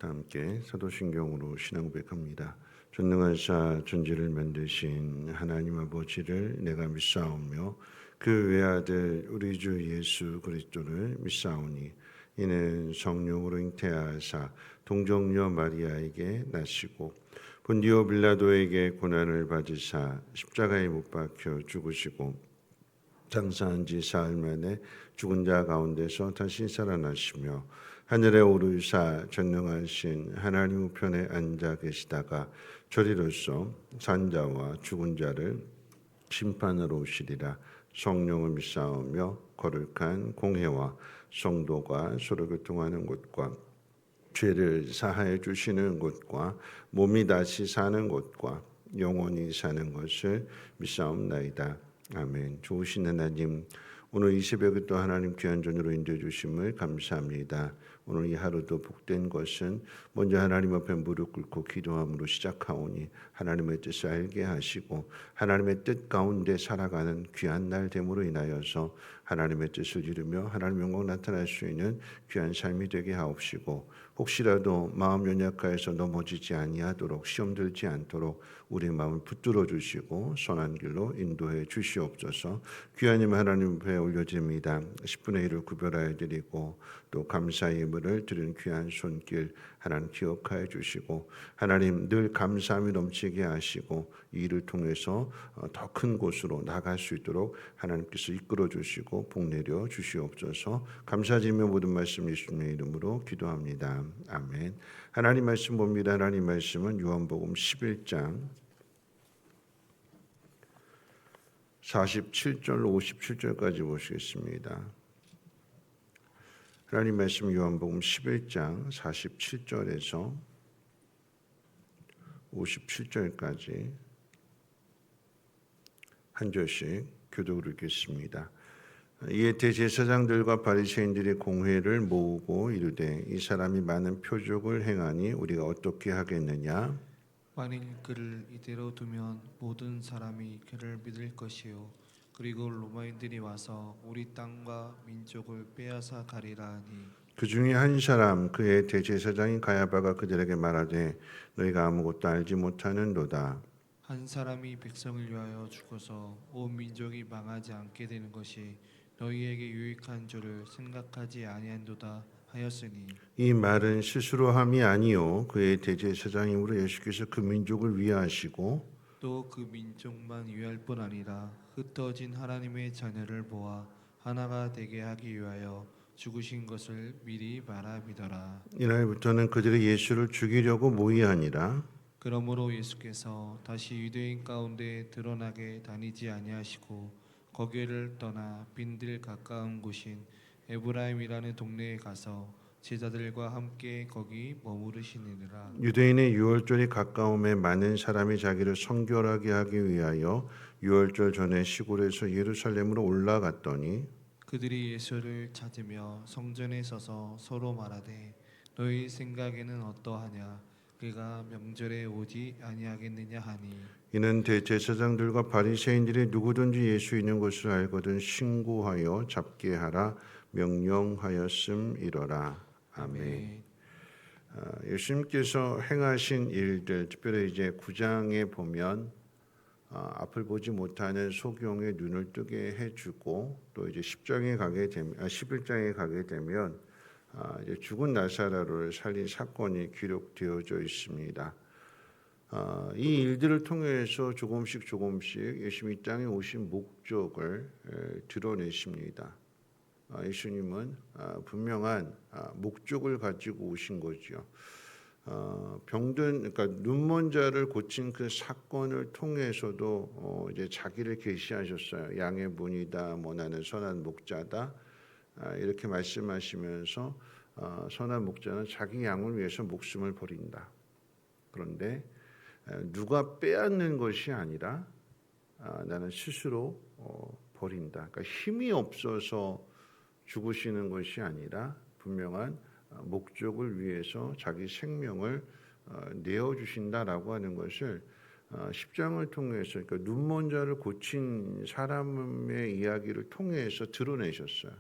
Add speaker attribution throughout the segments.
Speaker 1: 다 함께 사도신경으로 신앙 고백합니다. 전능하사 존재를 만드신 하나님 아버지를 내가 믿사오며 그 외아들 우리 주 예수 그리스도를 믿사오니 이는 성령으로 잉태하사 동정녀 마리아에게 나시고 본디오 빌라도에게 고난을 받으사 십자가에 못 박혀 죽으시고 장사한 지 사흘 만에 죽은 자 가운데서 다시 살아나시며 하늘에 오르사 전능하신 하나님 우편에 앉아 계시다가 저리로서 산자와 죽은 자를 심판하러 오시리라. 성령을 믿사오며 거룩한 공회와 성도가 서로 교통하는 곳과 죄를 사하여 주시는 곳과 몸이 다시 사는 곳과 영원히 사는 것을 믿사옵나이다. 아멘. 좋으신 하나님, 오늘 이 새벽에 또 하나님 귀한 전으로 인도해 주심을 감사합니다. 오늘 이 하루도 복된 것은 먼저 하나님 앞에 무릎 꿇고 기도함으로 시작하오니 하나님의 뜻을 알게 하시고 하나님의 뜻 가운데 살아가는 귀한 날 됨으로 인하여서 하나님의 뜻을 이루며 하나님의 영광 나타날 수 있는 귀한 삶이 되게 하옵시고 혹시라도 마음 연약하여서 넘어지지 아니하도록 시험 들지 않도록 우리의 마음을 붙들어 주시고 선한 길로 인도해 주시옵소서. 귀하님 하나님 앞에 올려집니다. 10분의 1을 구별하여 드리고 또 감사의 예물을 드린 귀한 손길 하나님 기억하여 주시고 하나님 늘 감사함이 넘치게 하시고 이 일을 통해서 더 큰 곳으로 나갈 수 있도록 하나님께서 이끌어 주시고 복내려 주시옵소서. 감사드리며 모든 말씀 예수님의 이름으로 기도합니다. 아멘. 하나님 말씀 봅니다. 하나님 말씀은 요한복음 11장 47절로 57절까지 보시겠습니다. 하나님 말씀 요한복음 11장 47절에서 57절까지 한 절씩 교독을 읽겠습니다. 이에 대제사장들과 바리새인들이 공회를 모으고 이르되 이 사람이 많은 표적을 행하니 우리가 어떻게 하겠느냐?
Speaker 2: 만일 그를 이대로 두면 모든 사람이 그를 믿을 것이요 그리고 로마인들이 와서 우리 땅과 민족을 빼앗아 가리라 하니
Speaker 1: 그 중에 한 사람 그의 대제사장인 가야바가 그들에게 말하되 너희가 아무것도 알지 못하는도다.
Speaker 2: 한 사람이 백성을 위하여 죽어서 온 민족이 망하지 않게 되는 것이 너희에게 유익한 줄을 생각하지 아니한도다 하였으니
Speaker 1: 이 말은 스스로 함이 아니요 그의 대제사장이므로 예수께서 그 민족을 위하시고
Speaker 2: 또 그 민족만 위할 뿐 아니라 흩어진 하나님의 자녀를 모아 하나가 되게 하기 위하여 죽으신 것을 미리 바라미더라.
Speaker 1: 이날부터는 그들이 예수를 죽이려고 모의하니라.
Speaker 2: 그러므로 예수께서 다시 유대인 가운데 드러나게 다니지 아니하시고 거기를 떠나 빈들 가까운 곳인 에브라임이라는 동네에 가서 제자들과 함께 거기 머무르시니라.
Speaker 1: 유대인의 유월절이 가까움에 많은 사람이 자기를 성결하게 하기 위하여 유월절 전에 시골에서 예루살렘으로 올라갔더니
Speaker 2: 그들이 예수를 찾으며 성전에 서서 서로 말하되 너희 생각에는 어떠하냐 그가 명절에 오지 아니하겠느냐 하니
Speaker 1: 이는 대제사장들과 바리새인들이 누구든지 예수 있는 것을 알거든 신고하여 잡게 하라 명령하였음이로라. 아멘. 예수님께서 행하신 일들, 특별히 이제 9장에 보면 앞을 보지 못하는 소경의 눈을 뜨게 해주고 또 이제 10장에 가게 되면 11장에 가게 되면 이제 죽은 나사로를 살린 사건이 기록되어져 있습니다. 이 일들을 통해서 조금씩 예수님이 이 땅에 오신 목적을 드러내십니다. 예수님은 분명한 목적을 가지고 오신 거죠. 병든, 그러니까 눈먼 자를 고친 그 사건을 통해서도 이제 자기를 계시하셨어요. 양의 분이다, 뭐 나는 선한 목자다, 이렇게 말씀하시면서 선한 목자는 자기 양을 위해서 목숨을 버린다. 그런데 누가 빼앗는 것이 아니라 나는 스스로 버린다. 그러니까 힘이 없어서 죽으시는 것이 아니라 분명한 목적을 위해서 자기 생명을 내어주신다라고 하는 것을 10장을 통해서 그러니까 눈먼 자를 고친 사람의 이야기를 통해서 드러내셨어요.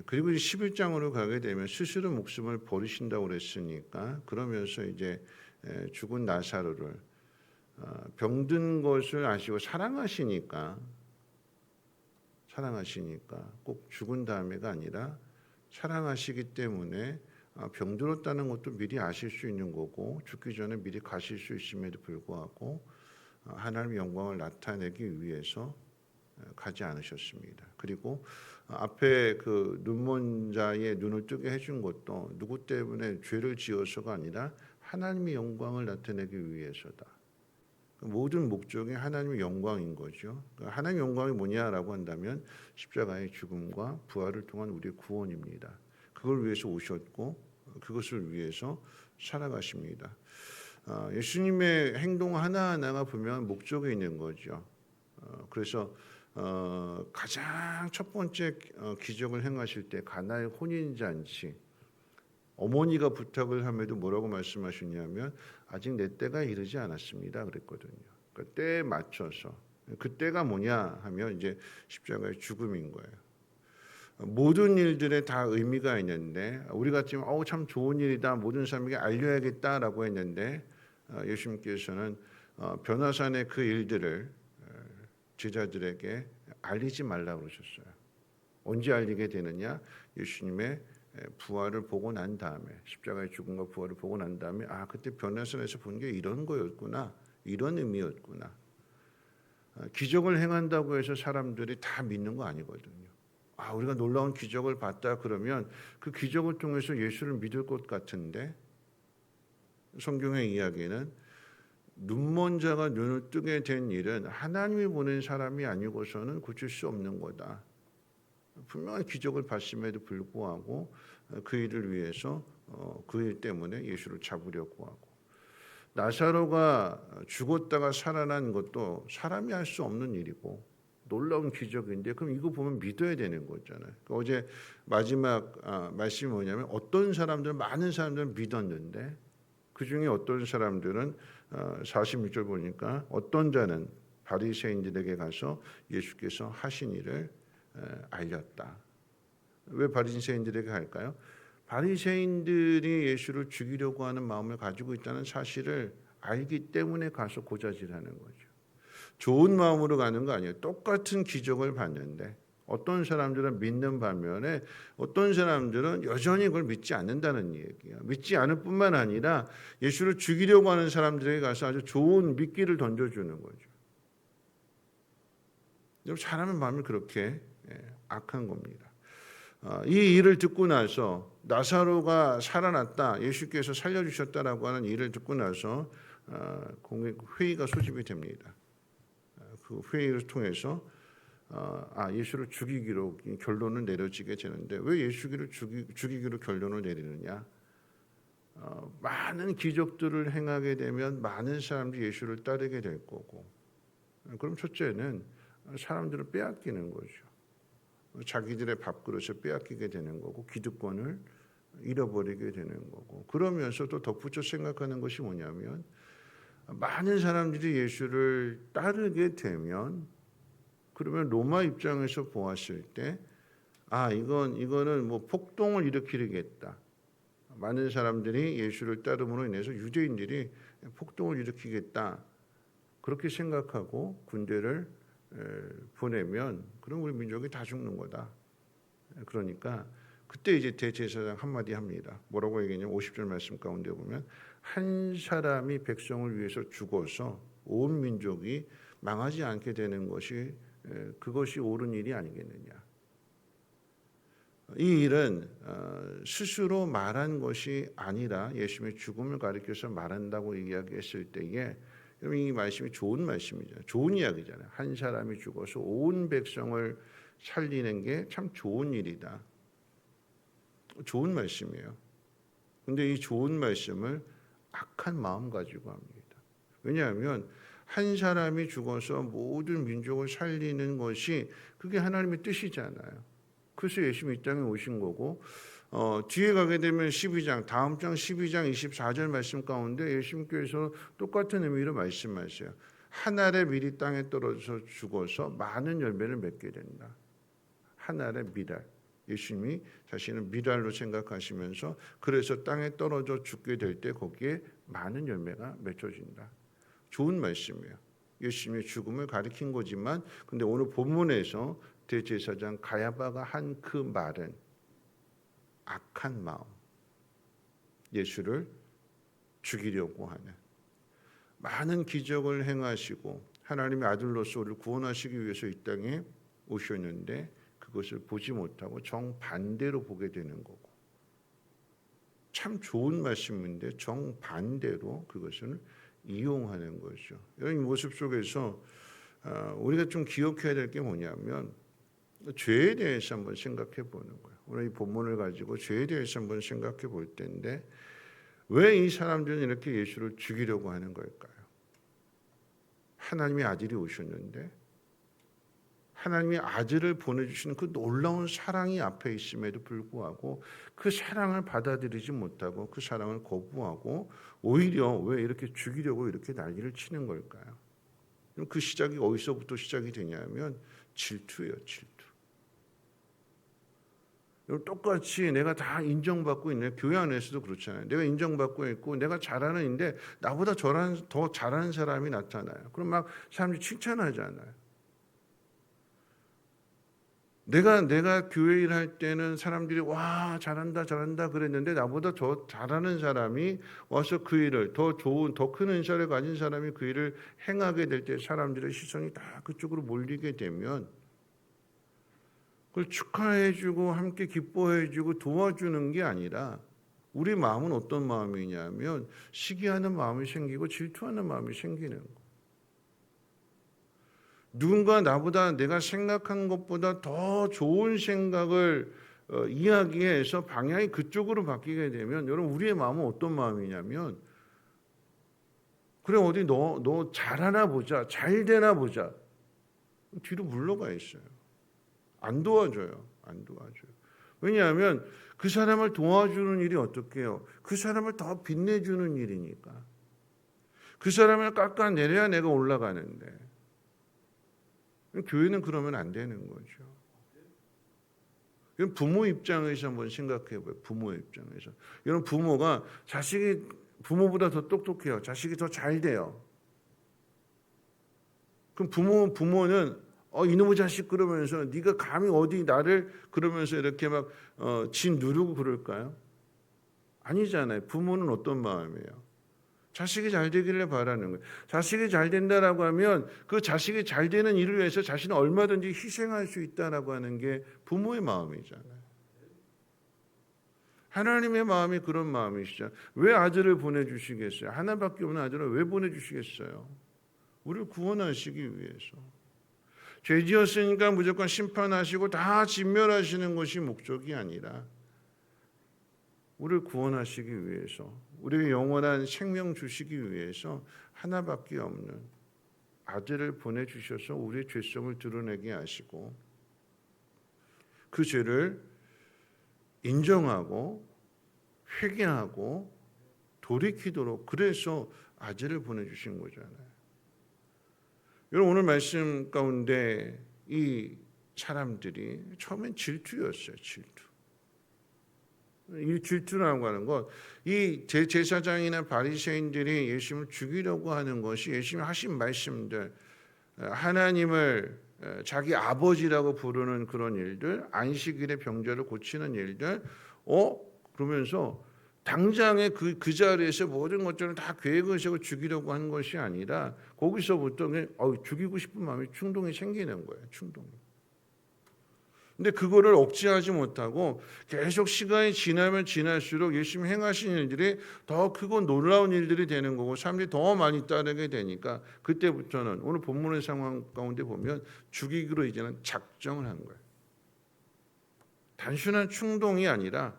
Speaker 1: 그리고 이제 11장으로 가게 되면 스스로 목숨을 버리신다고 그랬으니까 그러면서 이제 죽은 나사로를 병든 것을 아시고 사랑하시니까 꼭 죽은 다음에가 아니라 사랑하시기 때문에 병들었다는 것도 미리 아실 수 있는 거고 죽기 전에 미리 가실 수 있음에도 불구하고 하나님의 영광을 나타내기 위해서 가지 않으셨습니다. 그리고 앞에 그 눈먼 자의 눈을 뜨게 해준 것도 누구 때문에 죄를 지어서가 아니라 하나님의 영광을 나타내기 위해서다. 모든 목적이 하나님의 영광인 거죠. 하나님의 영광이 뭐냐라고 한다면 십자가의 죽음과 부활을 통한 우리의 구원입니다. 그걸 위해서 오셨고 그것을 위해서 살아가십니다. 예수님의 행동 하나하나가 보면 목적이 있는 거죠. 그래서 가장 첫 번째 기적을 행하실 때 가나의 혼인잔치 어머니가 부탁을 함에도 뭐라고 말씀하셨냐면 아직 내 때가 이르지 않았습니다 그랬거든요. 그러니까 때에 맞춰서 그 때가 뭐냐 하면 이제 십자가의 죽음인 거예요. 모든 일들에 다 의미가 있는데 우리 같으면 참 좋은 일이다 모든 사람에게 알려야겠다라고 했는데 예수님께서는 변화산의 그 일들을 제자들에게 알리지 말라고 그러셨어요. 언제 알리게 되느냐? 예수님의 부활을 보고 난 다음에 십자가의 죽음과 부활을 보고 난 다음에 그때 변화산에서 본 게 이런 거였구나. 이런 의미였구나. 기적을 행한다고 해서 사람들이 다 믿는 거 아니거든요. 우리가 놀라운 기적을 봤다 그러면 그 기적을 통해서 예수를 믿을 것 같은데 성경의 이야기는 눈먼 자가 눈을 뜨게 된 일은 하나님이 보낸 사람이 아니고서는 고칠 수 없는 거다. 분명한 기적을 봤음에도 불구하고 그 일을 위해서 그 일 때문에 예수를 잡으려고 하고 나사로가 죽었다가 살아난 것도 사람이 할 수 없는 일이고 놀라운 기적인데 그럼 이거 보면 믿어야 되는 거잖아요. 어제 마지막 말씀이 뭐냐면 어떤 사람들은 많은 사람들은 믿었는데 그 중에 어떤 사람들은 46절 보니까 어떤 자는 바리새인들에게 가서 예수께서 하신 일을 알렸다. 왜 바리새인들에게 갈까요? 바리새인들이 예수를 죽이려고 하는 마음을 가지고 있다는 사실을 알기 때문에 가서 고자질하는 거죠. 좋은 마음으로 가는 거 아니에요. 똑같은 기적을 봤는데 어떤 사람들은 믿는 반면에 어떤 사람들은 여전히 그걸 믿지 않는다는 얘기예요. 믿지 않을 뿐만 아니라 예수를 죽이려고 하는 사람들에게 가서 아주 좋은 미끼를 던져주는 거죠. 사람의 마음이 그렇게 악한 겁니다. 이 일을 듣고 나서 나사로가 살아났다, 예수께서 살려주셨다라고 하는 일을 듣고 나서 회의가 소집이 됩니다. 그 회의를 통해서 예수를 죽이기로 결론을 내려지게 되는데 왜 예수를 죽이기로 결론을 내리느냐? 많은 기적들을 행하게 되면 많은 사람들이 예수를 따르게 될 거고 그럼 첫째는 사람들을 빼앗기는 거죠. 자기들의 밥그릇을 빼앗기게 되는 거고 기득권을 잃어버리게 되는 거고 그러면서 또 덧붙여 생각하는 것이 뭐냐면 많은 사람들이 예수를 따르게 되면 그러면 로마 입장에서 보았을 때 이거는 뭐 폭동을 일으키겠다. 많은 사람들이 예수를 따름으로 인해서 유대인들이 폭동을 일으키겠다. 그렇게 생각하고 군대를 보내면 그럼 우리 민족이 다 죽는 거다. 그러니까 그때 이제 대제사장 한마디 합니다. 뭐라고 얘기했냐면 50절 말씀 가운데 보면 한 사람이 백성을 위해서 죽어서 온 민족이 망하지 않게 되는 것이 그것이 옳은 일이 아니겠느냐. 이 일은 스스로 말한 것이 아니라 예수님의 죽음을 가리켜서 말한다고 이야기했을 때에 이 말씀이 좋은 말씀이잖아요. 좋은 이야기잖아요. 한 사람이 죽어서 온 백성을 살리는 게 참 좋은 일이다. 좋은 말씀이에요. 근데 이 좋은 말씀을 악한 마음 가지고 합니다. 왜냐하면 한 사람이 죽어서 모든 민족을 살리는 것이 그게 하나님의 뜻이잖아요. 그래서 예수님이 이 땅에 오신 거고 뒤에 가게 되면 12장 다음 장 12장 24절 말씀 가운데 예수님께서 똑같은 의미로 말씀하세요. 한 알의 밀이 땅에 떨어져서 죽어서 많은 열매를 맺게 된다. 한 알의 밀알. 예수님이 자신을 미랄로 생각하시면서 그래서 땅에 떨어져 죽게 될 때 거기에 많은 열매가 맺혀진다. 좋은 말씀이에요. 예수님의 죽음을 가리킨 거지만 근데 오늘 본문에서 대제사장 가야바가 한 그 말은 악한 마음, 예수를 죽이려고 하는, 많은 기적을 행하시고 하나님의 아들로서 우리를 구원하시기 위해서 이 땅에 오셨는데 그것을 보지 못하고 정반대로 보게 되는 거고, 참 좋은 말씀인데 정반대로 그것을 이용하는 거죠. 이런 모습 속에서 우리가 좀 기억해야 될 게 뭐냐면 죄에 대해서 한번 생각해 보는 거예요. 오늘 이 본문을 가지고 죄에 대해서 한번 생각해 볼 텐데 왜 이 사람들은 이렇게 예수를 죽이려고 하는 걸까요? 하나님의 아들이 오셨는데 하나님의 아들을 보내주시는 그 놀라운 사랑이 앞에 있음에도 불구하고 그 사랑을 받아들이지 못하고 그 사랑을 거부하고 오히려 왜 이렇게 죽이려고 이렇게 난리를 치는 걸까요? 그 시작이 어디서부터 시작이 되냐면 질투예요. 질투. 똑같이 내가 다 인정받고 있네. 교회 안에서도 그렇잖아요. 내가 인정받고 있고 내가 잘하는데 나보다 더 잘하는 사람이 나타나요. 그럼 막 사람들이 칭찬하잖아요. 내가 교회 일할 때는 사람들이 와 잘한다 그랬는데 나보다 더 잘하는 사람이 와서 그 일을 더 좋은 더 큰 은사를 가진 사람이 그 일을 행하게 될 때 사람들의 시선이 다 그쪽으로 몰리게 되면 그걸 축하해주고 함께 기뻐해주고 도와주는 게 아니라 우리 마음은 어떤 마음이냐면 시기하는 마음이 생기고 질투하는 마음이 생기는 거. 누군가 나보다 내가 생각한 것보다 더 좋은 생각을 이야기해서 방향이 그쪽으로 바뀌게 되면 여러분 우리의 마음은 어떤 마음이냐면 그래 어디 너 잘하나 보자 잘 되나 보자 뒤로 물러가 있어요. 안 도와줘요. 왜냐하면 그 사람을 도와주는 일이 어떻게 해요? 그 사람을 더 빛내주는 일이니까. 그 사람을 깎아내려야 내가 올라가는데 교회는 그러면 안 되는 거죠. 부모 입장에서 한번 생각해 봐요. 부모 입장에서. 여러분 부모가 자식이 부모보다 더 똑똑해요. 자식이 더 잘 돼요. 그럼 부모는 이놈의 자식 그러면서 네가 감히 어디 나를 그러면서 이렇게 막 진 누르고 그럴까요? 아니잖아요. 부모는 어떤 마음이에요? 자식이 잘 되기를 바라는 거예요. 자식이 잘 된다라고 하면 그 자식이 잘 되는 일을 위해서 자신은 얼마든지 희생할 수 있다라고 하는 게 부모의 마음이잖아요. 하나님의 마음이 그런 마음이시죠. 왜 아들을 보내주시겠어요? 하나밖에 없는 아들을 왜 보내주시겠어요? 우리를 구원하시기 위해서. 죄 지었으니까 무조건 심판하시고 다 진멸하시는 것이 목적이 아니라 우리를 구원하시기 위해서 우리의 영원한 생명 주시기 위해서 하나밖에 없는 아들을 보내주셔서 우리의 죄성을 드러내게 하시고 그 죄를 인정하고 회개하고 돌이키도록 그래서 아들을 보내주신 거잖아요. 여러분 오늘 말씀 가운데 이 사람들이 처음엔 질투였어요. 이 질투라고 하는 것, 이 제사장이나 바리새인들이 예수님을 죽이려고 하는 것이 예수님이 하신 말씀들, 하나님을 자기 아버지라고 부르는 그런 일들, 안식일의 병자를 고치는 일들, 그러면서 당장에 그 자리에서 모든 것들을 다 계획을 세우고 죽이려고 하는 것이 아니라 거기서부터 그냥 죽이고 싶은 마음이 충동이 생기는 거예요. 충동이. 근데 그거를 억제하지 못하고 계속 시간이 지나면 지날수록 예수님이 행하신 일들이 더 크고 놀라운 일들이 되는 거고 사람들이 더 많이 따르게 되니까 그때부터는 오늘 본문의 상황 가운데 보면 죽이기로 이제는 작정을 한 거예요. 단순한 충동이 아니라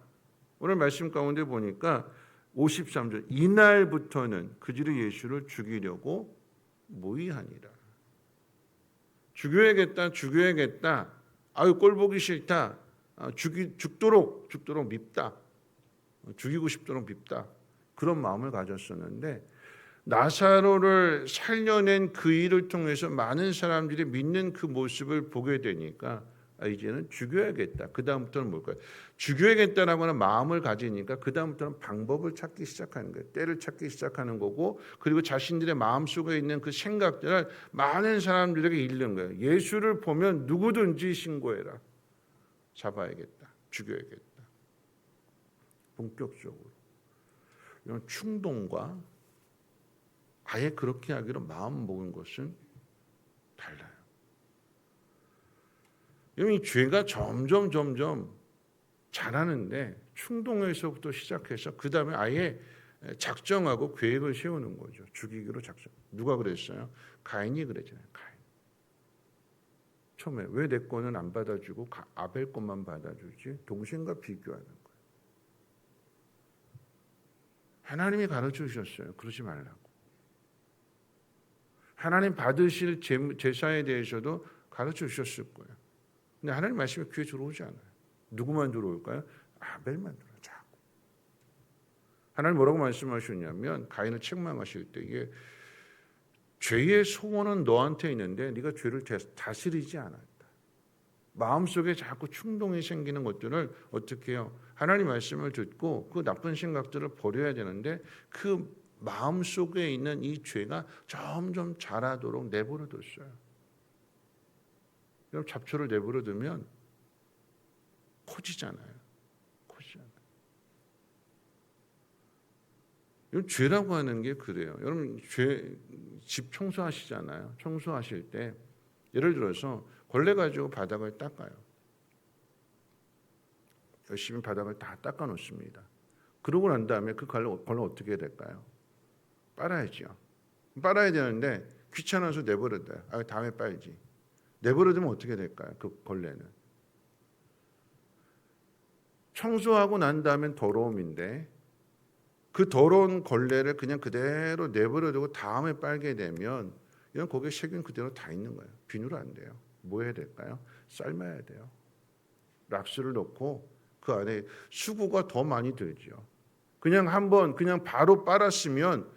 Speaker 1: 오늘 말씀 가운데 보니까 53절 이날부터는 그들이 예수를 죽이려고 모의하니라. 죽여야겠다. 아유 꼴 보기 싫다. 죽도록 밉다. 죽이고 싶도록 밉다. 그런 마음을 가졌었는데 나사로를 살려낸 그 일을 통해서 많은 사람들이 믿는 그 모습을 보게 되니까 이제는 죽여야겠다. 그 다음부터는 뭘까요? 죽여야겠다라고 하는 마음을 가지니까 그 다음부터는 방법을 찾기 시작하는 거예요. 때를 찾기 시작하는 거고, 그리고 자신들의 마음속에 있는 그 생각들을 많은 사람들에게 읽는 거예요. 예수를 보면 누구든지 신고해라. 잡아야겠다. 죽여야겠다. 본격적으로. 이런 충동과 아예 그렇게 하기로 마음 먹은 것은 달라요. 이 죄가 점점 자라는데 충동에서부터 시작해서 그 다음에 아예 작정하고 계획을 세우는 거죠. 죽이기로 작정. 누가 그랬어요? 가인이 그랬잖아요. 가인. 처음에 왜 내 거는 안 받아주고 아벨 것만 받아주지? 동생과 비교하는 거예요. 하나님이 가르쳐 주셨어요. 그러지 말라고. 하나님 받으실 제사에 대해서도 가르쳐 주셨을 거예요. 근데 하나님 말씀이 귀에 들어오지 않아요. 누구만 들어올까요? 아벨만 들어요. 자꾸. 하나님 뭐라고 말씀하셨냐면 가인을 책망하실 때 이게 죄의 소원은 너한테 있는데 네가 죄를 다스리지 않았다. 마음속에 자꾸 충동이 생기는 것들을 어떻게 해요? 하나님 말씀을 듣고 그 나쁜 생각들을 버려야 되는데 그 마음속에 있는 이 죄가 점점 자라도록 내버려 뒀어요. 그럼 잡초를 내버려 두면 커지잖아요. 이건 죄라고 하는 게 그래요. 여러분 집 청소하시잖아요. 청소하실 때 예를 들어서 걸레 가지고 바닥을 닦아요. 열심히 바닥을 다 닦아 놓습니다. 그러고 난 다음에 그 걸레 어떻게 해야 될까요? 빨아야죠. 빨아야 되는데 귀찮아서 내버려둬요. 다음에 빨지. 내버려두면 어떻게 될까요? 그 걸레는. 청소하고 난 다음엔 더러움인데 그 더러운 걸레를 그냥 그대로 내버려두고 다음에 빨게 되면 이건 거기에 세균 그대로 다 있는 거예요. 비누로 안 돼요. 뭐 해야 될까요? 삶아야 돼요. 락스를 넣고 그 안에 수고가 더 많이 들죠. 그냥 바로 빨았으면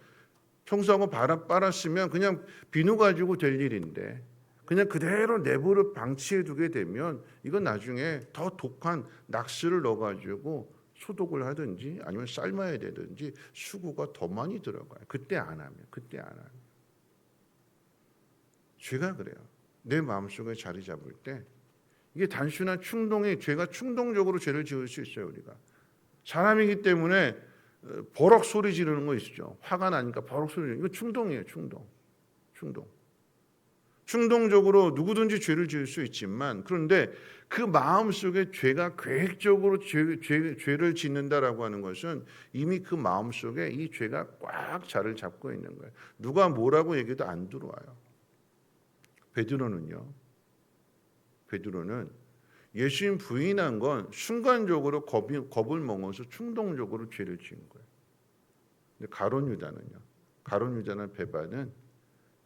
Speaker 1: 청소하고 바로 빨았으면 그냥 비누 가지고 될 일인데 그냥 그대로 내버려 방치해 두게 되면 이건 나중에 더 독한 락스를 넣어가지고 소독을 하든지 아니면 삶아야 되든지 수고가 더 많이 들어가요. 그때 안 하면. 죄가 그래요. 내 마음속에 자리 잡을 때 이게 단순한 충동이 죄가 충동적으로 죄를 지을 수 있어요. 우리가 사람이기 때문에 버럭 소리 지르는 거 있죠. 화가 나니까 버럭 소리 지르는 거. 이거 충동이에요. 충동적으로 누구든지 죄를 지을 수 있지만 그런데 그 마음속에 죄가 계획적으로 죄를 짓는다라고 하는 것은 이미 그 마음속에 이 죄가 꽉 자리를 잡고 있는 거예요. 누가 뭐라고 얘기도 안 들어와요. 베드로는 예수님 부인한 건 순간적으로 겁을 먹어서 충동적으로 죄를 지은 거예요. 근데 가룟 유다는 베바는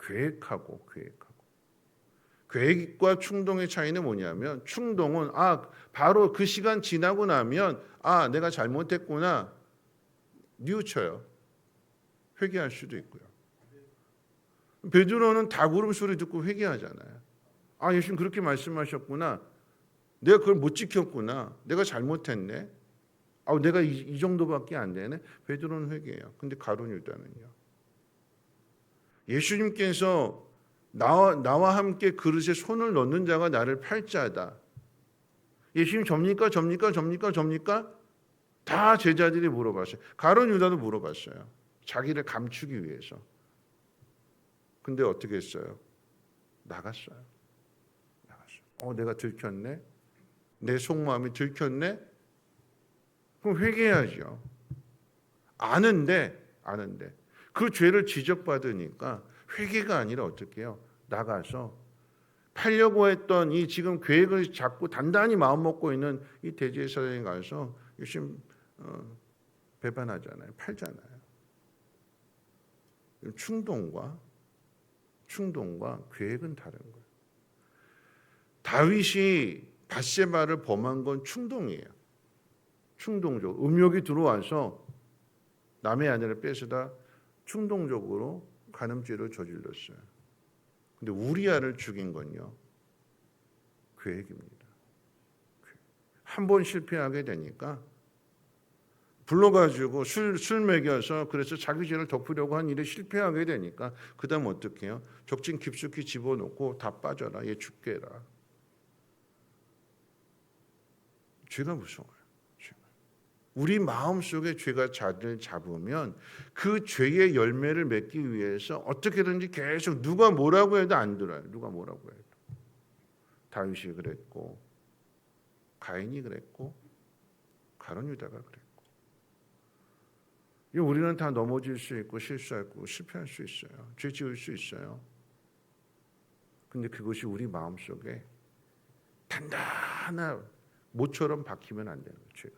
Speaker 1: 계획하고 계획과 충동의 차이는 뭐냐면 충동은 바로 그 시간 지나고 나면 내가 잘못했구나 뉘우쳐요. 회개할 수도 있고요. 베드로는 닭울음 소리 듣고 회개하잖아요. 예수님 그렇게 말씀하셨구나. 내가 그걸 못 지켰구나. 내가 잘못했네. 내가 이 정도밖에 안 되네. 베드로는 회개해요. 근데 가룟 유다는요. 예수님께서 나와 함께 그릇에 손을 넣는 자가 나를 팔자다. 예수님 접니까? 다 제자들이 물어봤어요. 가룟 유다도 물어봤어요. 자기를 감추기 위해서. 근데 어떻게 했어요? 나갔어요. 내가 들켰네. 내 속마음이 들켰네. 그럼 회개해야죠. 아는데 그 죄를 지적받으니까 회개가 아니라 어떻게 해요? 나가서 팔려고 했던 이 지금 계획을 잡고 단단히 마음 먹고 있는 이 대제사장에 가서 열심히 배반하잖아요. 팔잖아요. 충동과 계획은 다른 거예요. 다윗이 밧세바를 범한 건 충동이에요. 충동적으로 음욕이 들어와서 남의 아내를 뺏어다 충동적으로 간음죄를 저질렀어요. 근데 우리아를 죽인 건요. 계획입니다. 한 번 실패하게 되니까 불러가지고 술 먹여서 그래서 자기 죄를 덮으려고 한 일에 실패하게 되니까 그 다음 어떻게 해요? 적진 깊숙이 집어넣고 다 빠져라. 얘 죽게라. 죄가 무서워요. 죄가. 우리 마음속에 죄가 자리를 잡으면 그 죄의 열매를 맺기 위해서 어떻게든지 계속 누가 뭐라고 해도 안 들어요. 누가 뭐라고 해도. 다윗이 그랬고 가인이 그랬고 가룟 유다가 그랬고 우리는 다 넘어질 수 있고 실수하고 실패할 수 있어요. 죄 지을 수 있어요. 근데 그것이 우리 마음속에 단단한 모처럼 박히면 안 되는 거예요. 죄가.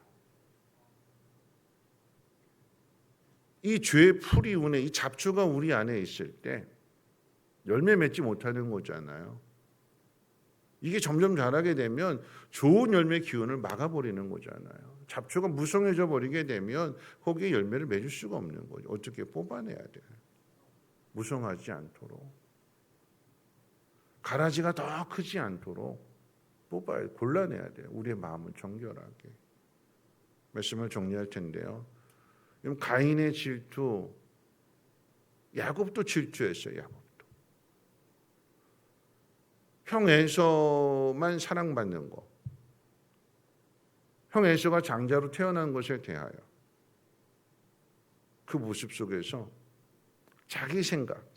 Speaker 1: 이 죄의 풀이 운에 이 잡초가 우리 안에 있을 때 열매 맺지 못하는 거잖아요. 이게 점점 자라게 되면 좋은 열매 기운을 막아버리는 거잖아요. 잡초가 무성해져 버리게 되면 거기에 열매를 맺을 수가 없는 거죠. 어떻게 뽑아내야 돼요. 무성하지 않도록. 가라지가 더 크지 않도록 뽑아야 골라내야 돼요. 우리의 마음은 정결하게. 말씀을 정리할 텐데요. 가인의 질투, 야곱도 질투했어요. 야곱도. 형 에서만 사랑받는 거. 형 에서가 장자로 태어난 것에 대하여 그 모습 속에서 자기 생각.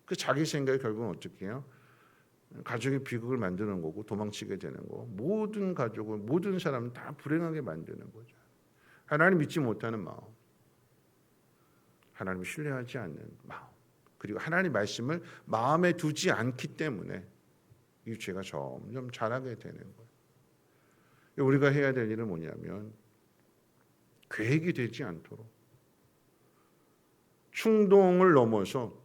Speaker 1: 그 자기 생각이 결국은 어떻게 해요? 가족의 비극을 만드는 거고 도망치게 되는 거. 모든 가족을 모든 사람을 다 불행하게 만드는 거죠. 하나님 믿지 못하는 마음, 하나님을 신뢰하지 않는 마음, 그리고 하나님 말씀을 마음에 두지 않기 때문에 이 죄가 점점 자라게 되는 거예요. 우리가 해야 될 일은 뭐냐면 계획이 되지 않도록 충동을 넘어서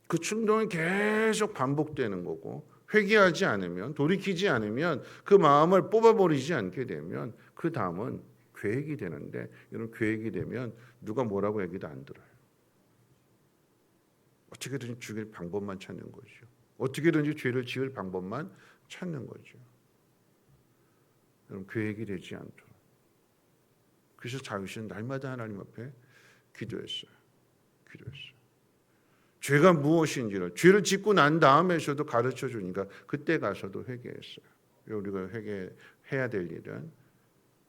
Speaker 1: 그 충동이 계속 반복되는 거고 회개하지 않으면 돌이키지 않으면 그 마음을 뽑아버리지 않게 되면 그 다음은 계획이 되는데 이런 계획이 되면 누가 뭐라고 얘기도 안 들어요. 어떻게든지 죽일 방법만 찾는 거죠. 어떻게든지 죄를 지을 방법만 찾는 거죠. 여러분 계획이 되지 않도록. 그래서 다윗은 날마다 하나님 앞에 기도했어요. 죄가 무엇인지를 죄를 짓고 난 다음에서도 가르쳐 주니까 그때 가서도 회개했어요. 우리가 회개해야 될 일은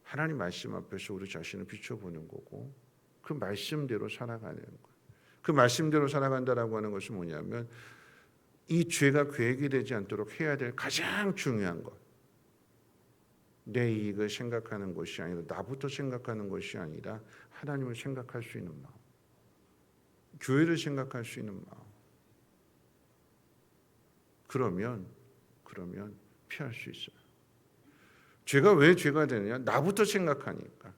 Speaker 1: 하나님 말씀 앞에서 우리 자신을 비춰보는 거고 그 말씀대로 살아가는 거예요. 그 말씀대로 살아간다라고 하는 것은 뭐냐면 이 죄가 계획이 되지 않도록 해야 될 가장 중요한 것. 내 이익을 생각하는 것이 아니라 나부터 생각하는 것이 아니라 하나님을 생각할 수 있는 마음. 교회를 생각할 수 있는 마음. 그러면 피할 수 있어요. 죄가 왜 죄가 되느냐? 나부터 생각하니까.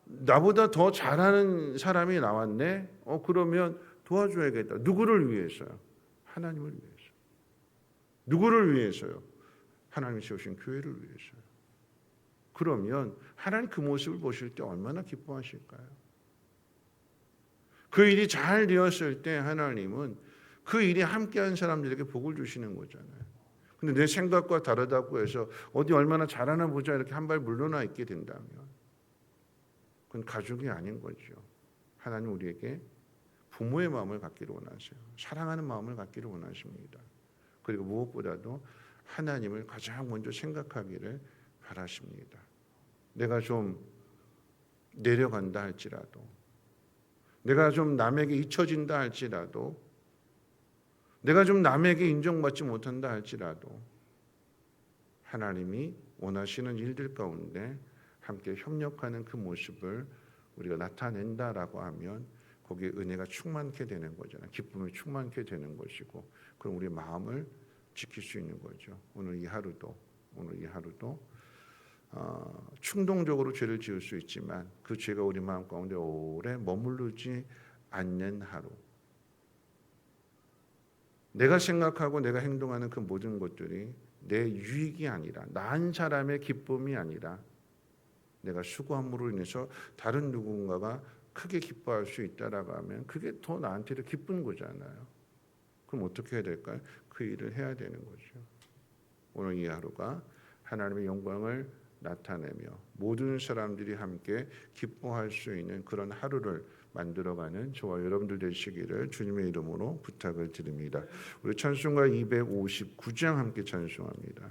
Speaker 1: 나보다 더 잘하는 사람이 나왔네? 그러면 도와줘야겠다. 누구를 위해서요? 하나님을 위해서. 누구를 위해서요? 하나님이 세우신 교회를 위해서요. 그러면 하나님 그 모습을 보실 때 얼마나 기뻐하실까요? 그 일이 잘 되었을 때 하나님은 그 일이 함께한 사람들에게 복을 주시는 거잖아요. 근데 내 생각과 다르다고 해서 어디 얼마나 잘하나 보자 이렇게 한 발 물러나 있게 된다면 그건 가족이 아닌 거죠. 하나님 우리에게 부모의 마음을 갖기를 원하세요. 사랑하는 마음을 갖기를 원하십니다. 그리고 무엇보다도 하나님을 가장 먼저 생각하기를 바라십니다. 내가 좀 내려간다 할지라도 내가 좀 남에게 잊혀진다 할지라도 내가 좀 남에게 인정받지 못한다 할지라도 하나님이 원하시는 일들 가운데 함께 협력하는 그 모습을 우리가 나타낸다라고 하면 거기에 은혜가 충만케 되는 거잖아요. 기쁨이 충만케 되는 것이고 그럼 우리 마음을 지킬 수 있는 거죠. 오늘 이 하루도 충동적으로 죄를 지을 수 있지만 그 죄가 우리 마음 가운데 오래 머무르지 않는 하루. 내가 생각하고 내가 행동하는 그 모든 것들이 내 유익이 아니라 나 한 사람의 기쁨이 아니라 내가 수고함으로 인해서 다른 누군가가 크게 기뻐할 수 있다라고 하면 그게 더 나한테도 기쁜 거잖아요. 그럼 어떻게 해야 될까요? 그 일을 해야 되는 거죠. 오늘 이 하루가 하나님의 영광을 나타내며 모든 사람들이 함께 기뻐할 수 있는 그런 하루를 만들어가는 저와 여러분들 되시기를 주님의 이름으로 부탁을 드립니다. 우리 찬송가 259장 함께 찬송합니다.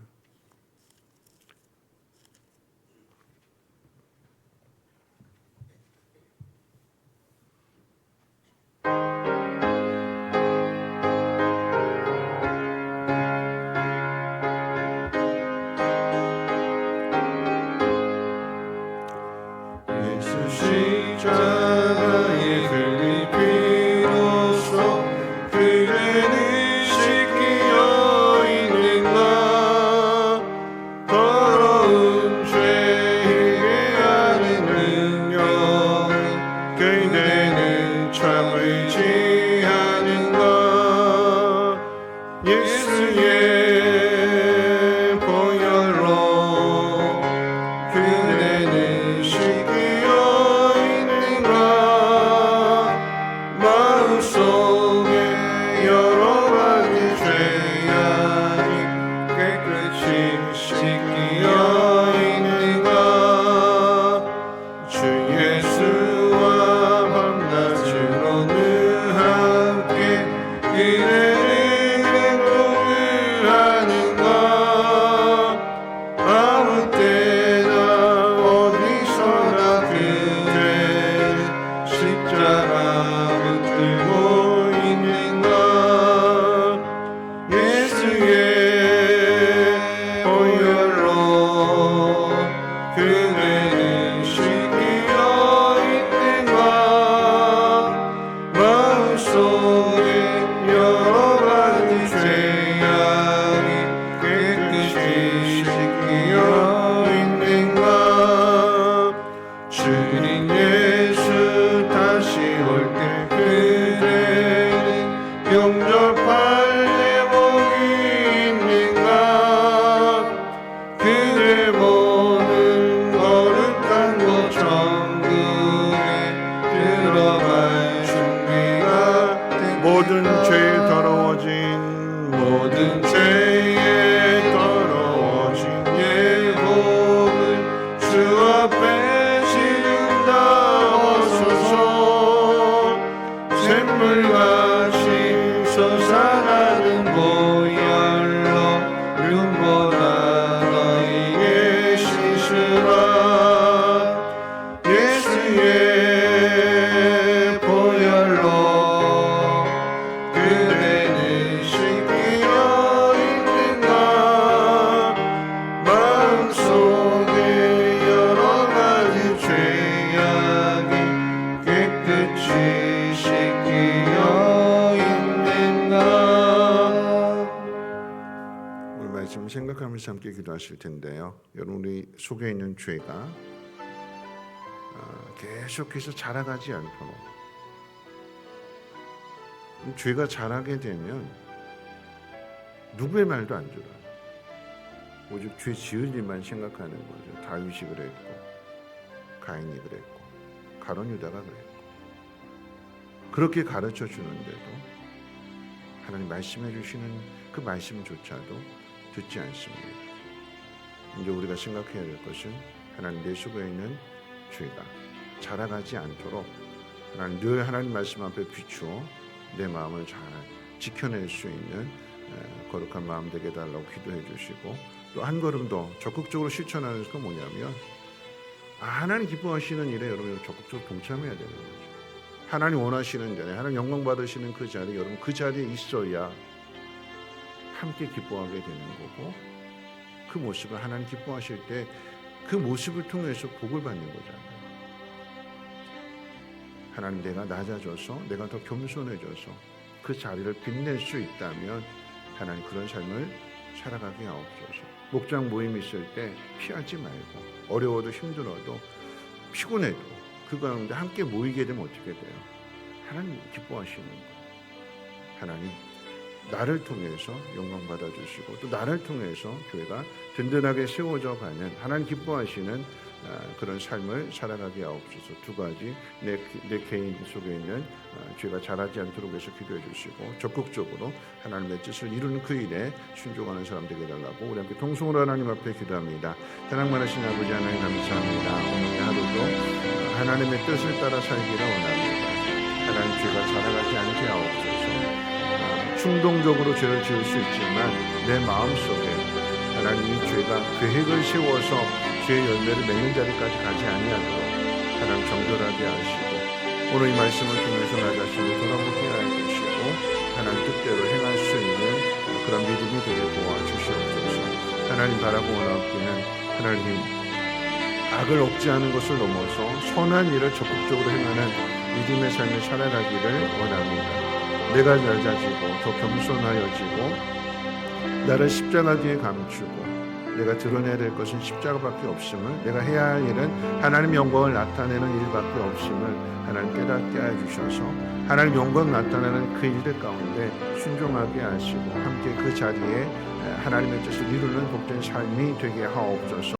Speaker 3: 십자가의 흘린 피로써 그대는 씻기어 있는가. 더러운 죄 해하는 능력 그대는 참을지 않은가. 예수의 보혈로 그대는 씻기어 마음속에 여러 가지 죄악이 깨끗이 씻기어 있는가. 주 예수와 밤낮으로 늘 함께 그대는 행동을 하는가. 아무 때나 어디서나 그대 십자가 붙들고 있는가. 예수의 보혈로 그대는 씻기어 있는가. 마음속에 여러 가지 죄악이 깨끗이 씻기어 있는가. 주님 예수 다시 올 때 그대는 영접할 제목이 있는가. 그대 모든 거룩한 곳 천국에 들어갈 준비가 된
Speaker 1: 모든 죄에 더러워진
Speaker 3: 모든 죄에 더러워진 예복을 주 앞에 지른다옵소서. 샘물같이 솟아나는 보혈로 눈보다 너희에게 씻으라. 예수의 보혈로 그대는 씻기어 있는가. 마음속에 여러 가지 죄악이 깨끗이 씻기어 있는가.
Speaker 1: 오늘 말씀 생각하면서 함께 기도하실 텐데요. 여러분 우리 속에 있는 죄가 계속해서 자라가지 않도록 죄가 자라게 되면 누구의 말도 안 들어요. 오직 죄 지을 일만 생각하는 거죠. 다윗이 그랬고 가인이 그랬고 가룟 유다가 그랬고 그렇게 가르쳐 주는데도 하나님 말씀해 주시는 그 말씀조차도 듣지 않습니다. 이제 우리가 생각해야 될 것은 하나님 내 속에 있는 죄가 자라가지 않도록 하나님 늘 하나님 말씀 앞에 비추어 내 마음을 잘 지켜낼 수 있는 거룩한 마음 되게 달라고 기도해 주시고 또 한 걸음 더 적극적으로 실천하는 건 뭐냐면 하나님 기뻐하시는 일에 여러분 적극적으로 동참해야 되는 거죠. 하나님 원하시는 자리, 하나님 영광 받으시는 그 자리, 여러분 그 자리에 있어야 함께 기뻐하게 되는 거고 그 모습을 하나님 기뻐하실 때 그 모습을 통해서 복을 받는 거잖아요. 하나님 내가 낮아져서 내가 더 겸손해져서 그 자리를 빛낼 수 있다면 하나님 그런 삶을 살아가게 하옵소서. 목장 모임 있을 때 피하지 말고 어려워도 힘들어도 피곤해도 그 가운데 함께 모이게 되면 어떻게 돼요? 하나님 기뻐하시는 거예요. 하나님 나를 통해서 영광 받아주시고 또 나를 통해서 교회가 든든하게 세워져 가는 하나님 기뻐하시는 그런 삶을 살아가게 하옵소서. 두 가지 내 개인 속에 있는 죄가 자라지 않도록 해서 기도해 주시고 적극적으로 하나님의 뜻을 이루는 그 일에 순종하는 사람 되게 달라고 우리 함께 통성으로 하나님 앞에 기도합니다. 사랑 많으신 아버지 하나님 감사합니다. 오늘 하루도 하나님의 뜻을 따라 살기를 원합니다. 하나님 죄가 자라가지 않게 하옵소서. 충동적으로 죄를 지을 수 있지만 내 마음속에 하나님이 죄가 계획을 세워서 죄의 열매를 맺는 자리까지 가지 아니하도록 하나님 정결하게 하시고 오늘 이 말씀을 통해서 나 자신을 돌아보게 해주시고 하나님 뜻대로 행할 수 있는 그런 믿음이 되게 도와주시옵소서. 하나님 바라고 원하기는 하나님 악을 억제하는 것을 넘어서 선한 일을 적극적으로 행하는 믿음의 삶을 살아가기를 원합니다. 내가 낮아지고 더 겸손하여지고 나를 십자가 뒤에 감추고 내가 드러내야 될 것은 십자가밖에 없음을, 내가 해야 할 일은 하나님 영광을 나타내는 일밖에 없음을 하나님 깨닫게 해주셔서 하나님 영광 나타내는 그 일들 가운데 순종하게 하시고 함께 그 자리에 하나님의 뜻을 이루는 복된 삶이 되게 하옵소서.